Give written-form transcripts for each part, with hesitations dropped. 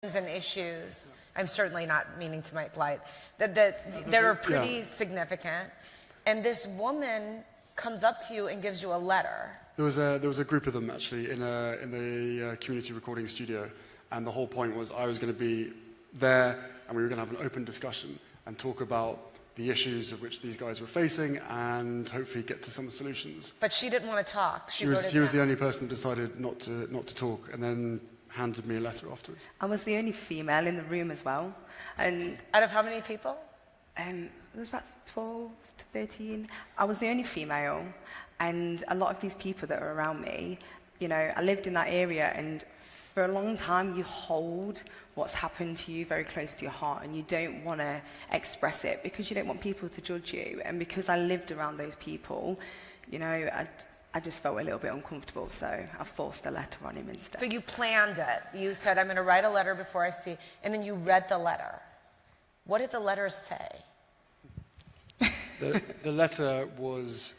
and issues, I'm certainly not meaning to make light, that are pretty significant. And this woman comes up to you and gives you a letter. There was a group of them actually in the community recording studio, and the whole point was I was going to be there, and we were going to have an open discussion and talk about the issues of which these guys were facing, and hopefully get to some solutions. But she didn't want to talk. She was the only person that decided not to talk, and then handed me a letter afterwards. I was the only female in the room as well. And out of how many people? There was about 12 to 13. I was the only female, and a lot of these people that were around me, you know, I lived in that area, and for a long time you hold what's happened to you very close to your heart, and you don't want to express it because you don't want people to judge you. And because I lived around those people, you know, I just felt a little bit uncomfortable, so I forced a letter on him instead. So you planned it. You said, I'm going to write a letter before I see, and then you read the letter. What did the letter say? The letter was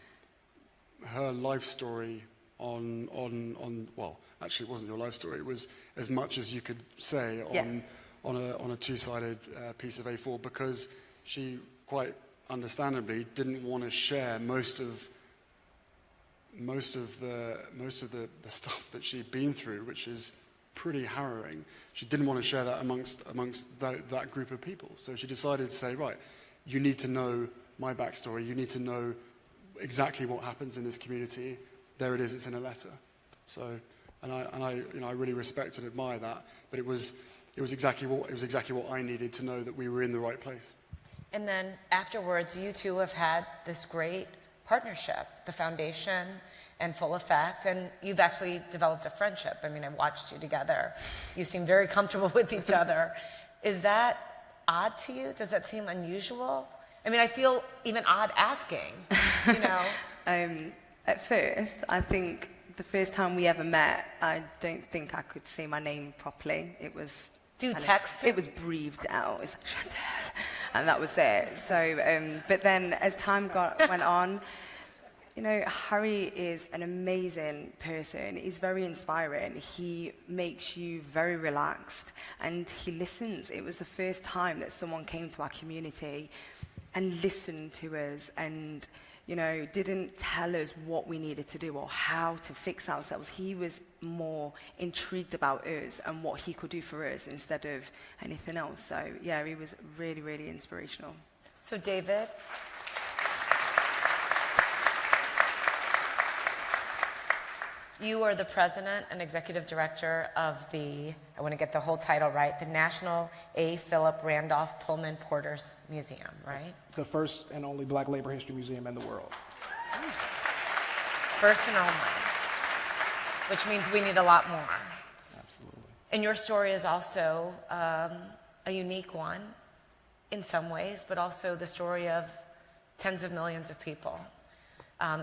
her life story on well, actually it wasn't your life story. It was as much as you could say on a two-sided piece of A4, because she quite understandably didn't want to share most of the stuff that she'd been through, which is pretty harrowing. She didn't want to share that amongst that group of people. So she decided to say, right, you need to know my backstory. You need to know exactly what happens in this community. There it is. It's in a letter. So, and I really respect and admire that. But it was exactly what I needed to know, that we were in the right place. And then afterwards, you two have had this great partnership, the foundation and Full Effect, and you've actually developed a friendship. I mean, I watched you together. You seem very comfortable with each other. Is that odd to you? Does that seem unusual? I mean, I feel even odd asking, you know? At first, I think the first time we ever met, I don't think I could say my name properly. It was... Do you text him? It was breathed out. It was like, Chantal, and that was it. So, but then as time went on, you know, Harry is an amazing person. He's very inspiring. He makes you very relaxed, and he listens. It was the first time that someone came to our community and listened to us, and, you know, didn't tell us what we needed to do or how to fix ourselves. He was more intrigued about us and what he could do for us instead of anything else. So, yeah, he was really, really inspirational. So, David? You are the president and executive director of the, I want to get the whole title right, the National A. Philip Randolph Pullman Porter's Museum, right? The first and only Black labor history museum in the world. First and only, which means we need a lot more. Absolutely. And your story is also a unique one in some ways, but also the story of tens of millions of people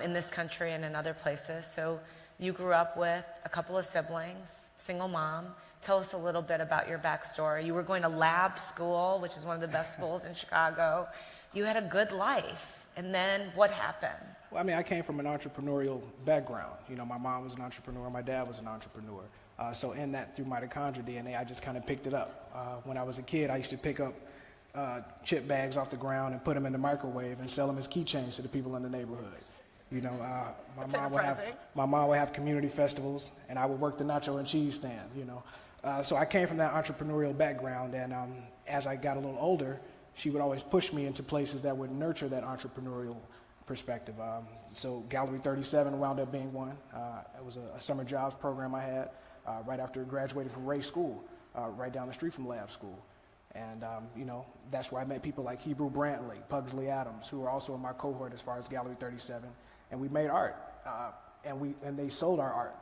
in this country and in other places. So you grew up with a couple of siblings, single mom. Tell us a little bit about your backstory. You were going to lab school, which is one of the best schools in Chicago. You had a good life. And then what happened? Well, I mean, I came from an entrepreneurial background. You know, my mom was an entrepreneur, my dad was an entrepreneur. So in that, through mitochondria DNA, I just kind of picked it up. When I was a kid, I used to pick up chip bags off the ground and put them in the microwave and sell them as keychains to the people in the neighborhood. You know, my mom would have community festivals, and I would work the nacho and cheese stand, you know. So I came from that entrepreneurial background, and as I got a little older, she would always push me into places that would nurture that entrepreneurial perspective. So Gallery 37 wound up being one. It was a summer jobs program I had right after graduating from Ray School, right down the street from Lab School. And, you know, that's where I met people like Hebrew Brantley, Pugsley Adams, who were also in my cohort as far as Gallery 37. And we made art, and they sold our art.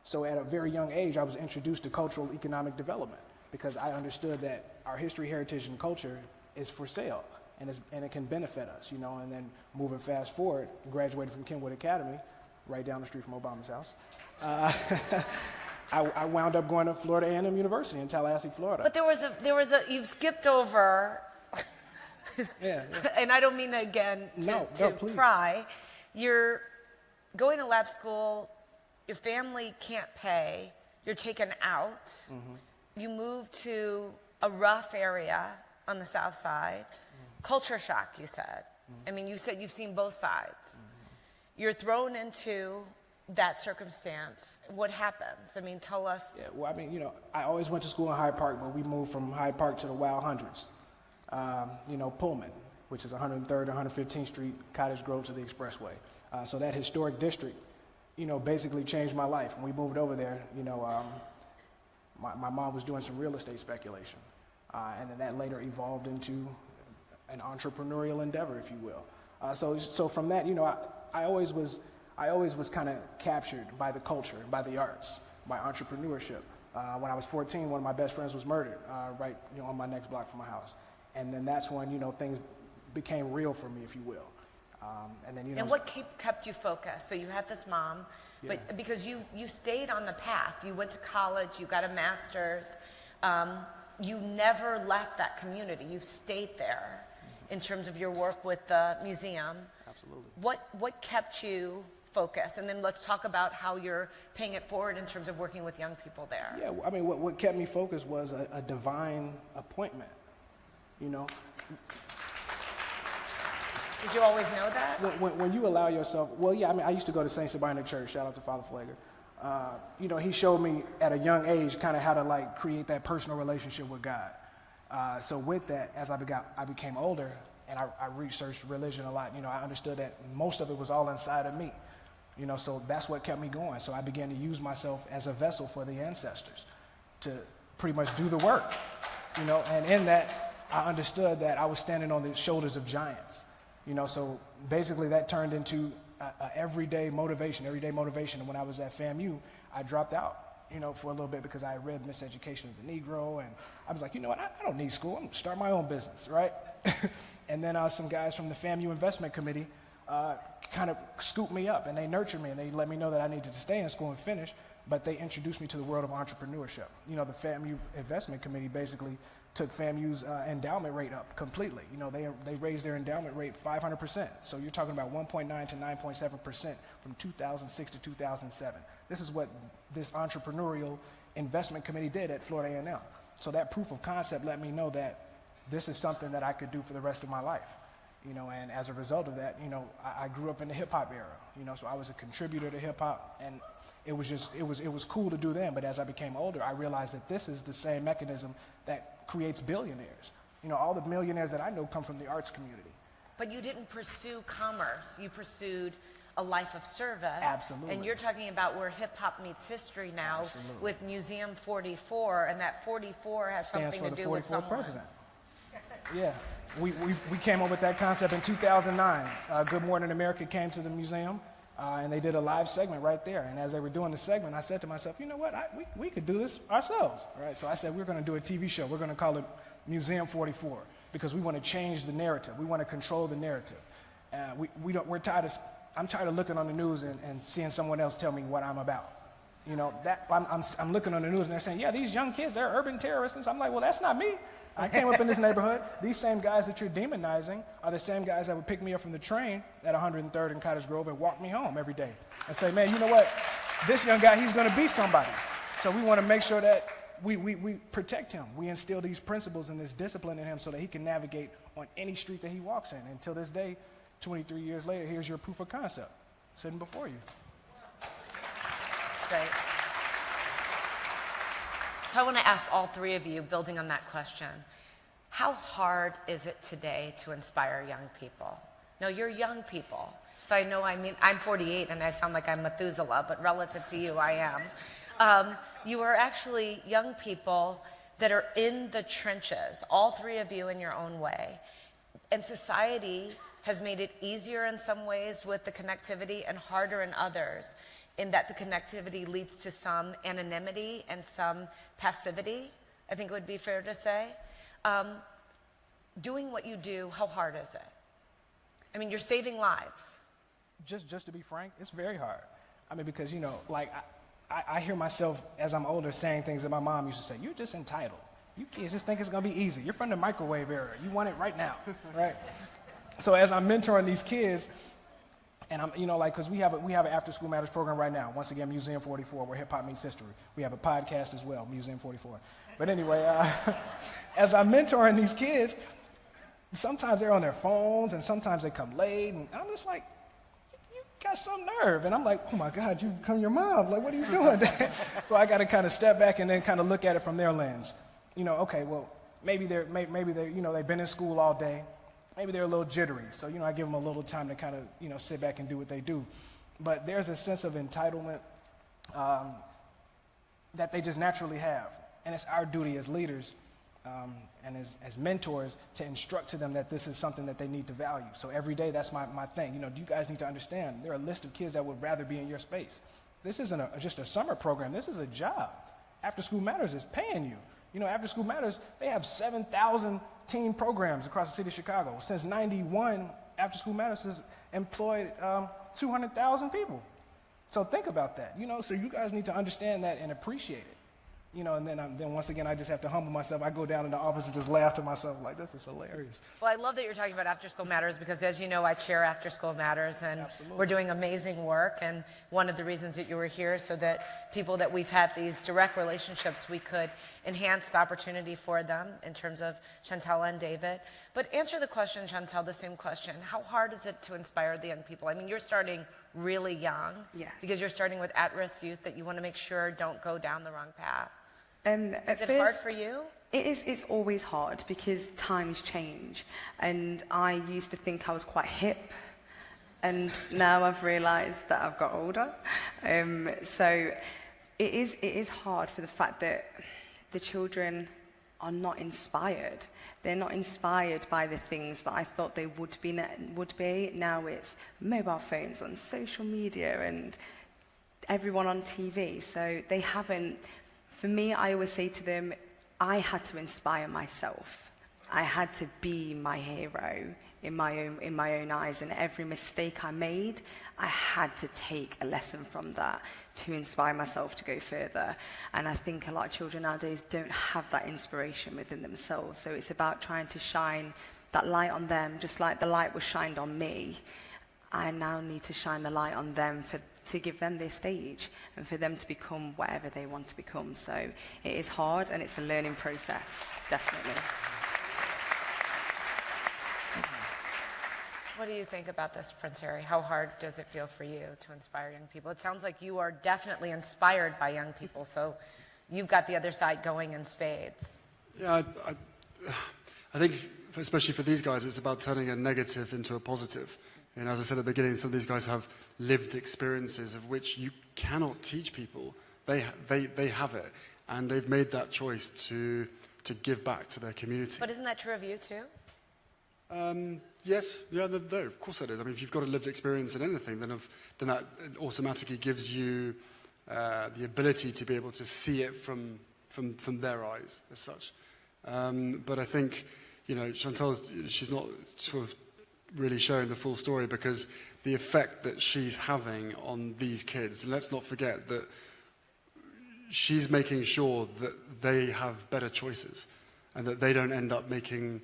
So at a very young age, I was introduced to cultural economic development, because I understood that our history, heritage, and culture is for sale, and it can benefit us, you know. And then moving fast forward, graduated from Kenwood Academy, right down the street from Obama's house. I wound up going to Florida A&M University in Tallahassee, Florida. But there was a you've skipped over, yeah. And I don't mean again to pry. You're going to lab school, your family can't pay, you're taken out, you moved to a rough area on the South Side. Culture shock, you said. I mean, you said you've seen both sides. You're thrown into that circumstance. What happens? I mean, tell us. Yeah, well, I mean, you know, I always went to school in Hyde Park, but we moved from Hyde Park to the Wild Hundreds. You know, Pullman, which is 103rd and 115th Street, Cottage Grove to the Expressway. So that historic district, you know, basically changed my life. When we moved over there, you know, my mom was doing some real estate speculation. And then that later evolved into an entrepreneurial endeavor, if you will. So from that, you know, I always was kind of captured by the culture, by the arts, by entrepreneurship. When I was 14, one of my best friends was murdered right, you know, on my next block from my house. And then that's when, you know, things became real for me, if you will. And then, you know. And what kept you focused? So you had this mom, but because you stayed on the path, you went to college, you got a master's, you never left that community. You stayed there in terms of your work with the museum. Absolutely. What kept you focused? And then let's talk about how you're paying it forward in terms of working with young people there. Yeah, I mean, what kept me focused was a divine appointment, you know. Did you always know that? When you allow yourself, well, yeah, I mean, I used to go to St. Sabina Church, shout out to Father Flager. You know, he showed me at a young age kind of how to like create that personal relationship with God. So with that, as I became older and I researched religion a lot, you know, I understood that most of it was all inside of me. You know, so that's what kept me going. So I began to use myself as a vessel for the ancestors to pretty much do the work, you know, and in that, I understood that I was standing on the shoulders of giants, you know, so basically that turned into everyday motivation. And when I was at FAMU, I dropped out, you know, for a little bit because I read Miseducation of the Negro, and I was like, you know what, I don't need school, I'm gonna start my own business, right? And then some guys from the FAMU Investment Committee kind of scooped me up, and they nurtured me, and they let me know that I needed to stay in school and finish, but they introduced me to the world of entrepreneurship. You know, the FAMU Investment Committee basically took FAMU's endowment rate up completely. You know, they raised their endowment rate 500%. So you're talking about 1.9 to 9.7% from 2006 to 2007. This is what this entrepreneurial investment committee did at Florida A&M. So that proof of concept let me know that this is something that I could do for the rest of my life. You know, and as a result of that, you know, I grew up in the hip hop era. You know, so I was a contributor to hip hop, and it was cool to do then. But as I became older, I realized that this is the same mechanism that creates billionaires. You know, all the millionaires that I know come from the arts community. But you didn't pursue commerce. You pursued a life of service. Absolutely. And you're talking about where hip hop meets history now. Absolutely. With Museum 44, and that 44 has Stands something for to the do with 44th someone. president. Yeah, we came up with that concept in 2009. Good Morning America came to the museum, and they did a live segment right there. And as they were doing the segment, I said to myself, you know what, we could do this ourselves, right? So I said, we're going to do a TV show. We're going to call it Museum 44 because we want to change the narrative. We want to control the narrative. I'm tired of looking on the news and seeing someone else tell me what I'm about. You know, that I'm looking on the news and they're saying, yeah, these young kids, they're urban terrorists. And so I'm like, well, that's not me. I came up in this neighborhood. These same guys that you're demonizing are the same guys that would pick me up from the train at 103rd and Cottage Grove and walk me home every day and say, man, you know what? This young guy, he's going to be somebody. So we want to make sure that we protect him. We instill these principles and this discipline in him so that he can navigate on any street that he walks in. Until this day, 23 years later, here's your proof of concept sitting before you. Great. So I want to ask all three of you, building on that question, how hard is it today to inspire young people? Now, you're young people, so I know, I'm 48 and I sound like I'm Methuselah, but relative to you, I am. You are actually young people that are in the trenches, all three of you in your own way. And society has made it easier in some ways with the connectivity and harder in others, in that the connectivity leads to some anonymity and some passivity, I think it would be fair to say. Doing what you do, how hard is it? I mean, you're saving lives. Just to be frank, it's very hard. I mean, because, you know, like, I hear myself, as I'm older, saying things that my mom used to say, you're just entitled. You kids just think it's going to be easy. You're from the microwave era. You want it right now, right? So as I'm mentoring these kids, and I'm, you know, like, because we have an After School Matters program right now. Once again, Museum 44, where hip hop meets history. We have a podcast as well, Museum 44. But anyway, as I'm mentoring these kids, sometimes they're on their phones and sometimes they come late, and I'm just like, you got some nerve. And I'm like, oh my God, you've become your mom. Like, what are you doing? So I got to kind of step back and then kind of look at it from their lens. You know, okay, well, maybe they're, you know, they've been in school all day. Maybe they're a little jittery. So, you know, I give them a little time to kind of, you know, sit back and do what they do. But there's a sense of entitlement that they just naturally have. And it's our duty as leaders and as mentors to instruct to them that this is something that they need to value. So every day, that's my thing. You know, you guys need to understand, there are a list of kids that would rather be in your space. This isn't just a summer program. This is a job. After School Matters is paying you. You know, After School Matters, they have 7,000 teen programs across the city of Chicago. Since 91, After School Matters has employed 200,000 people. So think about that. You know, so you guys need to understand that and appreciate it. You know, and then once again, I just have to humble myself. I go down in the office and just laugh to myself like, this is hilarious. Well, I love that you're talking about After School Matters because, as you know, I chair After School Matters, and Absolutely. We're doing amazing work. And one of the reasons that you were here so that people that we've had these direct relationships, we could enhance the opportunity for them in terms of Chantel and David. But answer the question, Chantel, the same question. How hard is it to inspire the young people? I mean, you're starting really young because you're starting with at-risk youth that you want to make sure don't go down the wrong path. Is it hard for you? It's always hard because times change. And I used to think I was quite hip. And now I've realized that I've got older. So it is hard for the fact that the children are not inspired. They're not inspired by the things that I thought they would be. Now it's mobile phones on social media and everyone on TV. So they haven't. For me, I always say to them, I had to inspire myself. I had to be my hero in my own eyes, and every mistake I made, I had to take a lesson from that to inspire myself to go further. And I think a lot of children nowadays don't have that inspiration within themselves. So it's about trying to shine that light on them, just like the light was shined on me. I now need to shine the light on them to give them their stage and for them to become whatever they want to become. So it is hard and it's a learning process, definitely. What do you think about this, Prince Harry? How hard does it feel for you to inspire young people? It sounds like you are definitely inspired by young people, so you've got the other side going in spades. Yeah, I think, especially for these guys, it's about turning a negative into a positive. And as I said at the beginning, some of these guys have lived experiences of which you cannot teach people. They have it, and they've made that choice to give back to their community. But isn't that true of you too? Yes, yeah, no, of course that is. I mean, if you've got a lived experience in anything, then that automatically gives you the ability to be able to see it from their eyes as such. But I think, you know, she's not sort of really showing the full story, because the effect that she's having on these kids, and let's not forget that she's making sure that they have better choices and that they don't end up making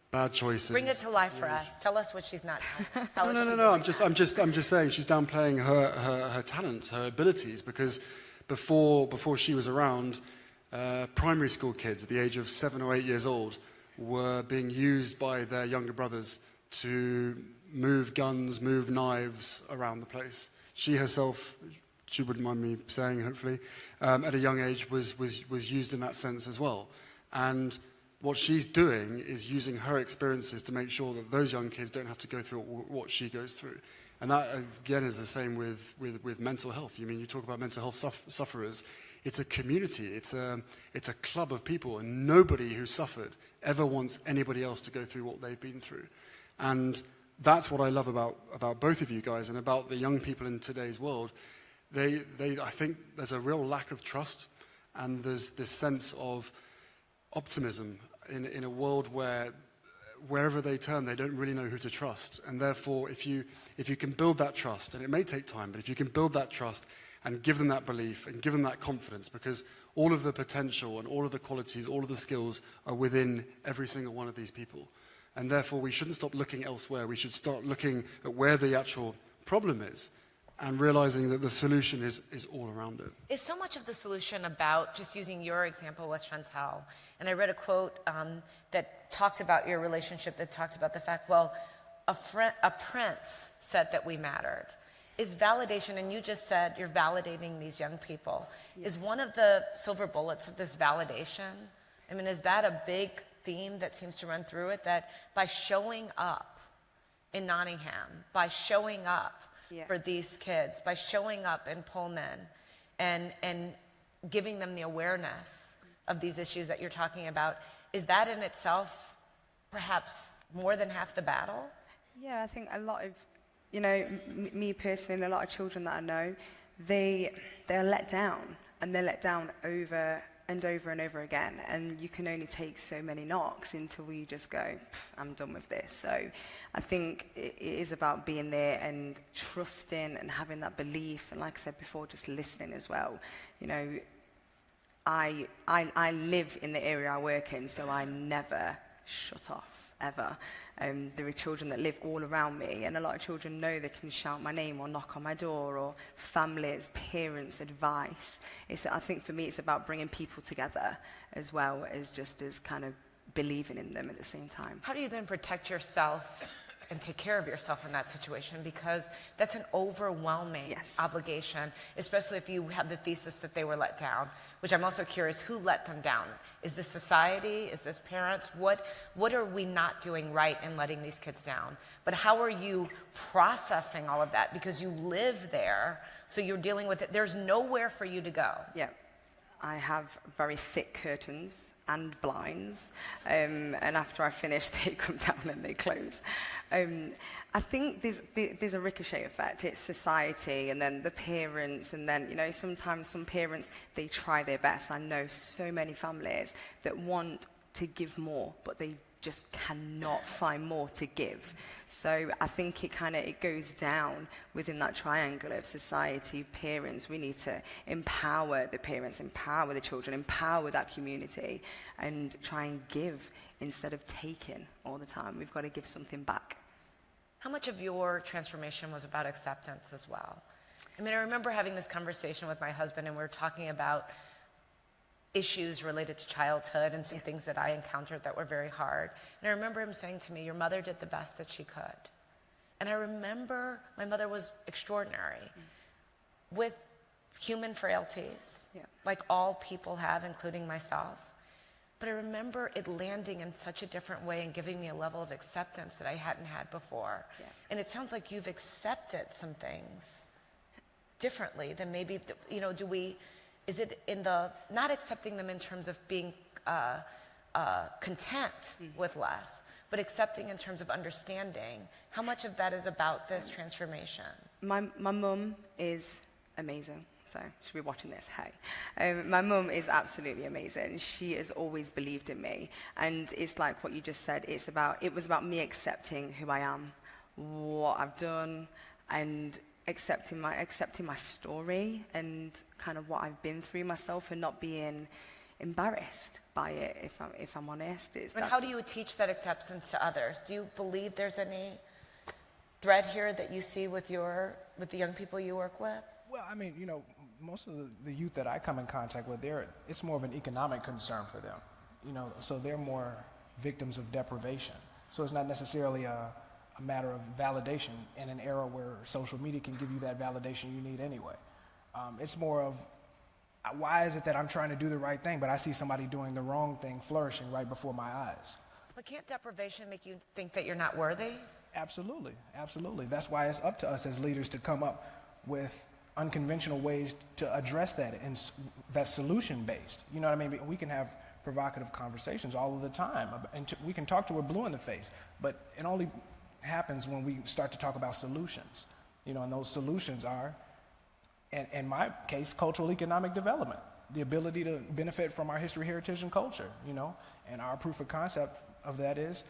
bad choices. Bring it to life for us. Tell us what she's not doing. No. I'm just saying she's downplaying her talents, her abilities, because before she was around, primary school kids at the age of 7 or 8 years old were being used by their younger brothers to move guns, move knives around the place. She herself, she wouldn't mind me saying, hopefully, at a young age was used in that sense as well. And what she's doing is using her experiences to make sure that those young kids don't have to go through what she goes through. And that, again, is the same with mental health. You talk about mental health sufferers. It's a community. It's a club of people, and nobody who suffered ever wants anybody else to go through what they've been through. And that's what I love about both of you guys and about the young people in today's world. I think there's a real lack of trust, and there's this sense of optimism in a world where wherever they turn, they don't really know who to trust. And therefore, if you can build that trust, and it may take time, but if you can build that trust and give them that belief and give them that confidence, because all of the potential and all of the qualities, all of the skills are within every single one of these people. And therefore, we shouldn't stop looking elsewhere. We should start looking at where the actual problem is and realizing that the solution is all around it. Is so much of the solution about, just using your example with Chantal, and I read a quote that talked about your relationship, that talked about the fact, well, a prince said that we mattered. Is validation, and you just said you're validating these young people, is one of the silver bullets of this validation? I mean, is that a big theme that seems to run through it, that by showing up in Nottingham, by showing up for these kids, by showing up in Pullman and giving them the awareness of these issues that you're talking about, is that in itself perhaps more than half the battle? Yeah, I think a lot of, me personally, and a lot of children that I know, they're let down, and they're let down over and over and over again, and you can only take so many knocks until you just go, I'm done with this. So I think it is about being there and trusting and having that belief, and like I said before, just listening as well. I live in the area I work in, so I never shut off, ever. There are children that live all around me, and a lot of children know they can shout my name or knock on my door, or families, parents, advice. I think for me it's about bringing people together as well as just as kind of believing in them at the same time. How do you then protect yourself and take care of yourself in that situation? Because that's an overwhelming obligation, especially if you have the thesis that they were let down, which I'm also curious, who let them down? Is this society? Is this parents? What are we not doing right in letting these kids down? But how are you processing all of that? Because you live there, so you're dealing with it. There's nowhere for you to go. Yeah, I have very thick curtains and blinds, and after I finish, they come down and they close. I think there's a ricochet effect. It's society, and then the parents, and then, sometimes some parents, they try their best. I know so many families that want to give more, but they just cannot find more to give. So I think it goes down within that triangle of society, parents. We need to empower the parents, empower the children, empower that community, and try and give instead of taking all the time. We've got to give something back. How much of your transformation was about acceptance as well? I mean, I remember having this conversation with my husband, and we were talking about issues related to childhood and some things that I encountered that were very hard. And I remember him saying to me, your mother did the best that she could. And I remember my mother was extraordinary with human frailties, like all people have, including myself. But I remember it landing in such a different way and giving me a level of acceptance that I hadn't had before. And it sounds like you've accepted some things differently than maybe, is it in the, not accepting them in terms of being content with less, but accepting in terms of understanding? How much of that is about this transformation? My mum is amazing. So she'll be watching this, hey. My mum is absolutely amazing. She has always believed in me. And it's like what you just said, it was about me accepting who I am, what I've done, and accepting my story and kind of what I've been through myself, and not being embarrassed by it, if I'm honest. But how do you teach that acceptance to others? Do you believe there's any thread here that you see with the young people you work with? Well, I mean, most of the youth that I come in contact with, it's more of an economic concern for them. So they're more victims of deprivation. So it's not necessarily a matter of validation in an era where social media can give you that validation you need anyway. It's more of, why is it that I'm trying to do the right thing, but I see somebody doing the wrong thing flourishing right before my eyes? But can't deprivation make you think that you're not worthy? Absolutely, absolutely. That's why it's up to us as leaders to come up with unconventional ways to address that, and that's solution-based. You know what I mean? We can have provocative conversations all of the time, and we can talk till we're blue in the face, but it only happens when we start to talk about solutions. And those solutions are, in my case, cultural economic development, the ability to benefit from our history, heritage, and culture, and our proof of concept of that is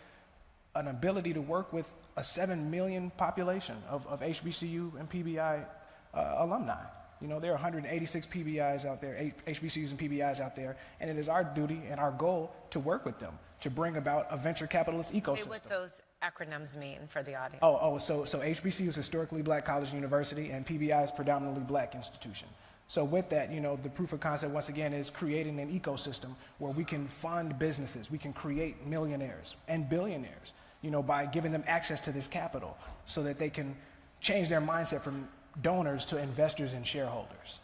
an ability to work with a 7 million population of HBCU and PBI alumni. There are 186 PBIs out there, HBCUs and PBIs out there, and it is our duty and our goal to work with them, to bring about a venture capitalist ecosystem. Say what those acronyms mean for the audience. So HBCU is historically black college and university, and PBI is predominantly black institution. So with that, the proof of concept, once again, is creating an ecosystem where we can fund businesses, we can create millionaires and billionaires, by giving them access to this capital so that they can change their mindset from donors to investors and shareholders,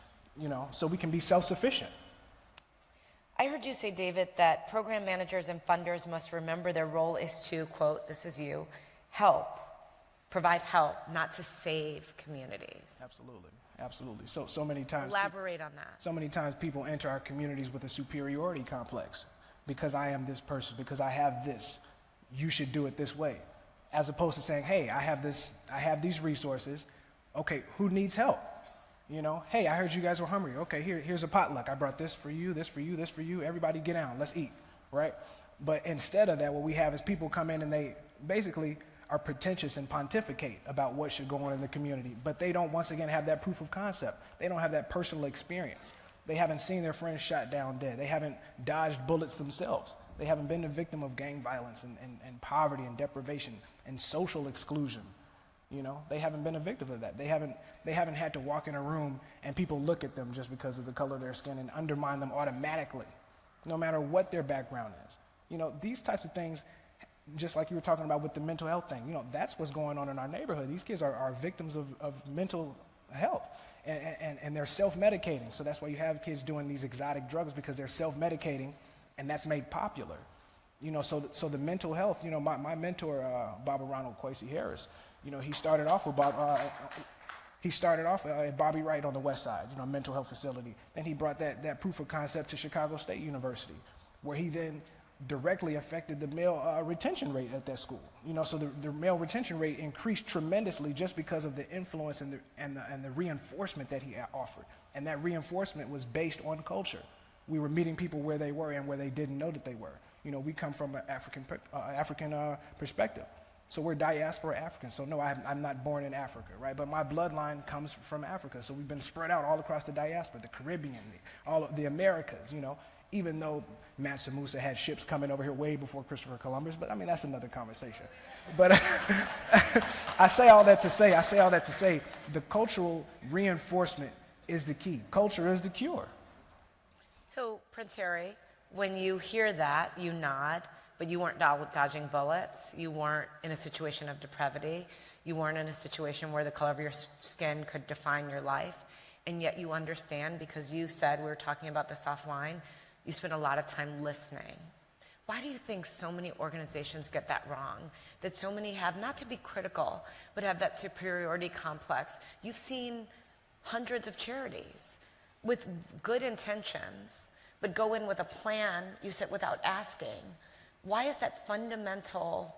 so we can be self-sufficient. I heard you say, David, that program managers and funders must remember their role is to, quote, this is you, provide help, not to save communities. Absolutely. So many times. Elaborate on that. So many times people enter our communities with a superiority complex. Because I am this person, because I have this, you should do it this way. As opposed to saying, hey, I have these resources. Okay, who needs help? Hey, I heard you guys were hungry. Okay, here's a potluck. I brought this for you, this for you, this for you. Everybody get down, let's eat, right? But instead of that, what we have is people come in and they basically are pretentious and pontificate about what should go on in the community. But they don't, once again, have that proof of concept. They don't have that personal experience. They haven't seen their friends shot down dead. They haven't dodged bullets themselves. They haven't been a victim of gang violence and poverty and deprivation and social exclusion. They haven't been a victim of that. They haven't had to walk in a room and people look at them just because of the color of their skin and undermine them automatically, no matter what their background is. These types of things, just like you were talking about with the mental health thing, that's what's going on in our neighborhood. These kids are victims of mental health, and they're self-medicating. So that's why you have kids doing these exotic drugs, because they're self-medicating, and that's made popular. So the mental health, my mentor, Baba Ronald Kwesi Harris, he started off with at Bobby Wright on the West Side, mental health facility. Then he brought that proof of concept to Chicago State University, where he then directly affected the male retention rate at that school. So the male retention rate increased tremendously just because of the influence and the reinforcement that he offered. And that reinforcement was based on culture. We were meeting people where they were and where they didn't know that they were. We come from an African perspective. So we're diaspora Africans. So no, I'm not born in Africa, right? But my bloodline comes from Africa. So we've been spread out all across the diaspora, the Caribbean, all of the Americas, even though Mansa Musa had ships coming over here way before Christopher Columbus. But that's another conversation. But I say all that to say the cultural reinforcement is the key. Culture is the cure. So, Prince Harry, when you hear that, you nod. But you weren't dodging bullets. You weren't in a situation of depravity. You weren't in a situation where the color of your skin could define your life. And yet you understand, because you said, we were talking about this offline, you spent a lot of time listening. Why do you think so many organizations get that wrong? That so many have, not to be critical, but have that superiority complex. You've seen hundreds of charities with good intentions, but go in with a plan, you said, without asking. Why is that fundamental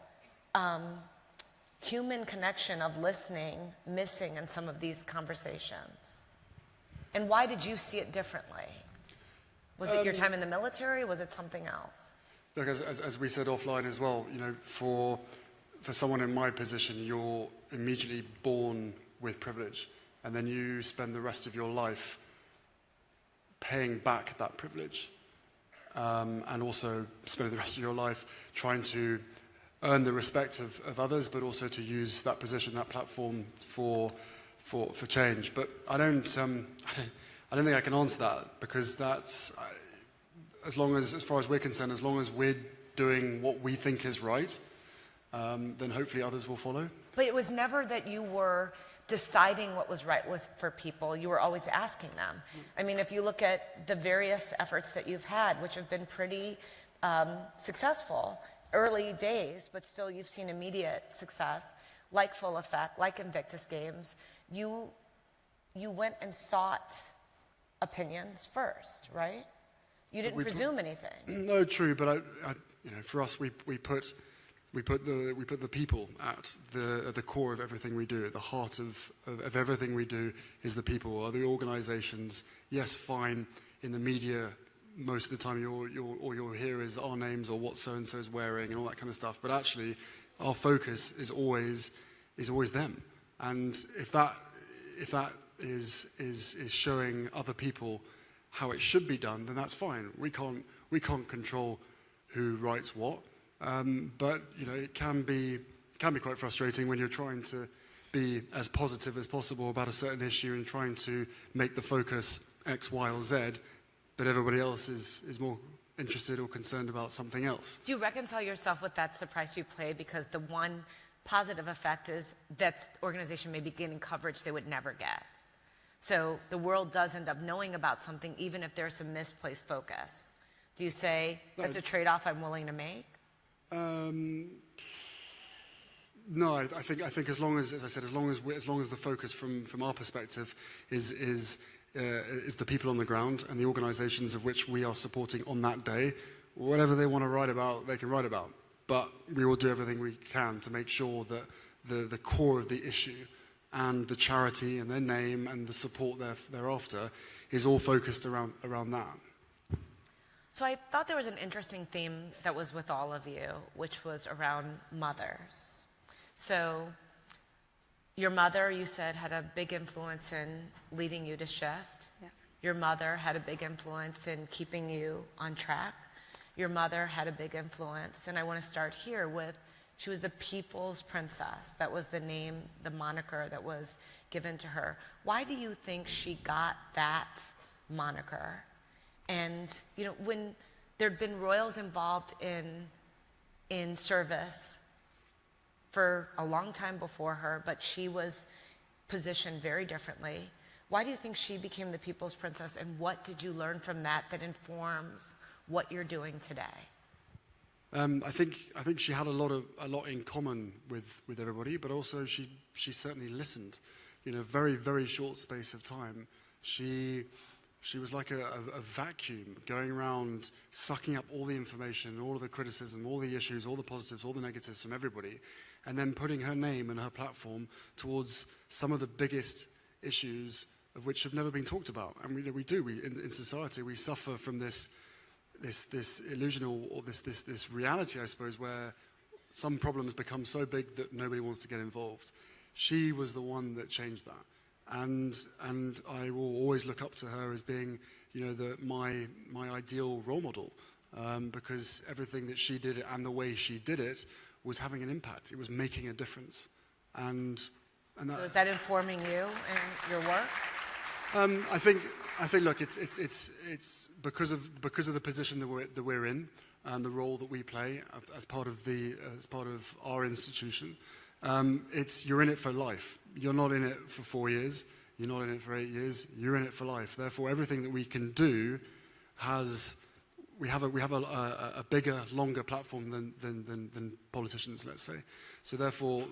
human connection of listening missing in some of these conversations? And why did you see it differently? Was it your time in the military? Was it something else? Look, as we said offline as well, for someone in my position, you're immediately born with privilege, and then you spend the rest of your life paying back that privilege. And also spending the rest of your life trying to earn the respect of others, but also to use that position, that platform for change. But I don't think I can answer that, because that's, as far as we're concerned, as long as we're doing what we think is right, then hopefully others will follow. But it was never that you were deciding what was right for people. You were always asking them. I mean, if you look at the various efforts that you've had, which have been pretty successful, early days, but still you've seen immediate success, like Full Effect, like Invictus Games, you went and sought opinions first, right? You didn't presume anything. No, true, but for us, we put the people at the core of everything we do. At the heart of everything we do is the people, or the organizations. Yes, fine, in the media, most of the time all you'll hear is our names or what so-and-so is wearing and all that kind of stuff. But actually, our focus is always them. And if that is showing other people how it should be done, then that's fine. We can't control who writes what. But you know, it can be quite frustrating when you're trying to be as positive as possible about a certain issue and trying to make the focus X, Y, or Z, but everybody else is more interested or concerned about something else. Do you reconcile yourself with that's the price you pay? Because the one positive effect is that organization may be getting coverage they would never get. So the world does end up knowing about something, even if there's some misplaced focus. Do you say that's a trade-off I'm willing to make? No, I think as long as I said, as long as the focus from our perspective is the people on the ground and the organisations of which we are supporting on that day, whatever they want to write about, they can write about. But we will do everything we can to make sure that the core of the issue and the charity and their name and the support thereafter is all focused around that. So I thought there was an interesting theme that was with all of you, which was around mothers. So your mother, you said, had a big influence in leading you to Shift. Yeah. Your mother had a big influence in keeping you on track. Your mother had a big influence, and I want to start here with, she was the people's princess. That was the name, the moniker that was given to her. Why do you think she got that moniker? And, you know, when there'd been royals involved in service for a long time before her, but she was positioned very differently. Why do you think she became the people's princess, and what did you learn from that that informs what you're doing today? I think she had a lot in common with everybody, but also she certainly listened. In a very, very short space of time, she was like a vacuum going around sucking up all the information, all of the criticism, all the issues, all the positives, all the negatives from everybody, and then putting her name and her platform towards some of the biggest issues of which have never been talked about. And in society, we suffer from this illusion or this reality, I suppose, where some problems become so big that nobody wants to get involved. She was the one that changed that. And I will always look up to her as being, you know, my ideal role model, because everything that she did and the way she did it was having an impact. It was making a difference, and that, So is that informing you and your work? I think look, it's because of the position that we're in and the role that we play as part of our institution. You're in it for life. You're not in it for 4 years. You're not in it for 8 years. You're in it for life. Therefore, everything that we can do we have a bigger, longer platform than politicians, let's say. So therefore,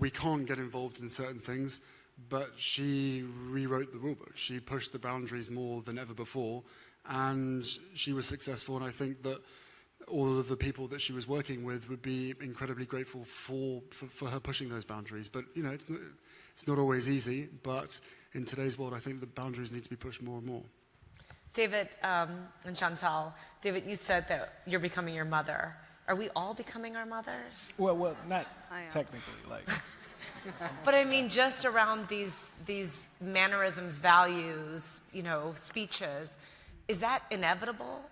we can't get involved in certain things. But she rewrote the rulebook. She pushed the boundaries more than ever before, and she was successful. And I think that all of the people that she was working with would be incredibly grateful for her pushing those boundaries. But you know, it's not always easy. But in today's world, I think the boundaries need to be pushed more and more. David and Chantal, David, you said that you're becoming your mother. Are we all becoming our mothers? Well, not I am. technically, like. But I mean, just around these mannerisms, values, you know, speeches, is that inevitable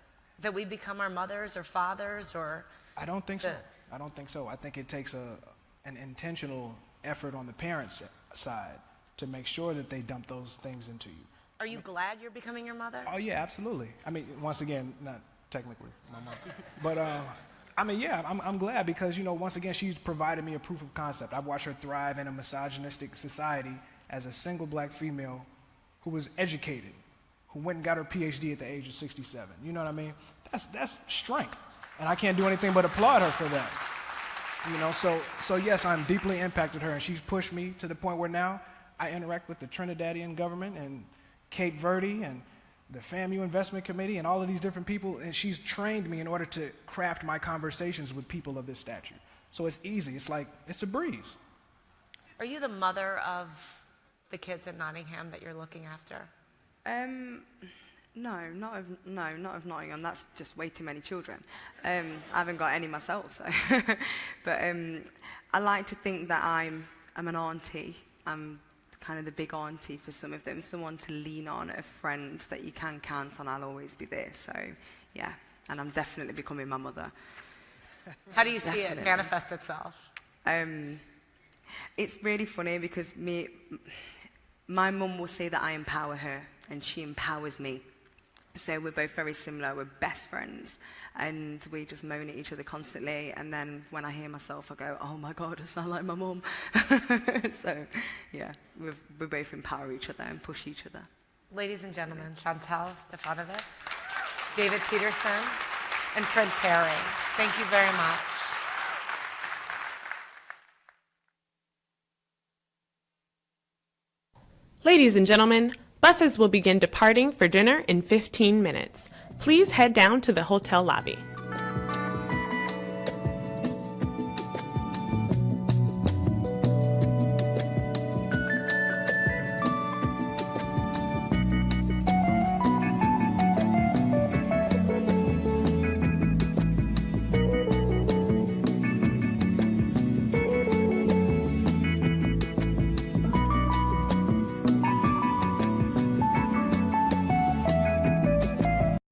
that we become our mothers or fathers or? I don't think so. I don't think so. I think it takes an intentional effort on the parents' side to make sure that they dump those things into you. Are you glad you're becoming your mother? Oh yeah, absolutely. I mean, once again, not technically my mom, but I mean, yeah, I'm glad because, you know, once again, she's provided me a proof of concept. I've watched her thrive in a misogynistic society as a single black female who was educated, who went and got her PhD at the age of 67. You know what I mean? That's strength, and I can't do anything but applaud her for that. You know, so yes, I'm deeply impacted her, and she's pushed me to the point where now I interact with the Trinidadian government and Cape Verde and the FAMU Investment Committee and all of these different people, and she's trained me in order to craft my conversations with people of this stature. So it's easy. It's like, it's a breeze. Are you the mother of the kids in Nottingham that you're looking after? No, not of Nottingham. That's just way too many children. I haven't got any myself, so. But I like to think that I'm an auntie. I'm kind of the big auntie for some of them, someone to lean on, a friend that you can count on. I'll always be there. So, yeah, and I'm definitely becoming my mother. How do you see it Definitely. manifest itself? It's really funny because my mum will say that I empower her, and she empowers me. So we're both very similar. We're best friends, and we just moan at each other constantly. And then when I hear myself, I go, "Oh my God, I sound like my mum." So, yeah, we both empower each other and push each other. Ladies and gentlemen, Chantal Stefanovic, David Peterson, and Prince Harry. Thank you very much. Ladies and gentlemen, buses will begin departing for dinner in 15 minutes. Please head down to the hotel lobby.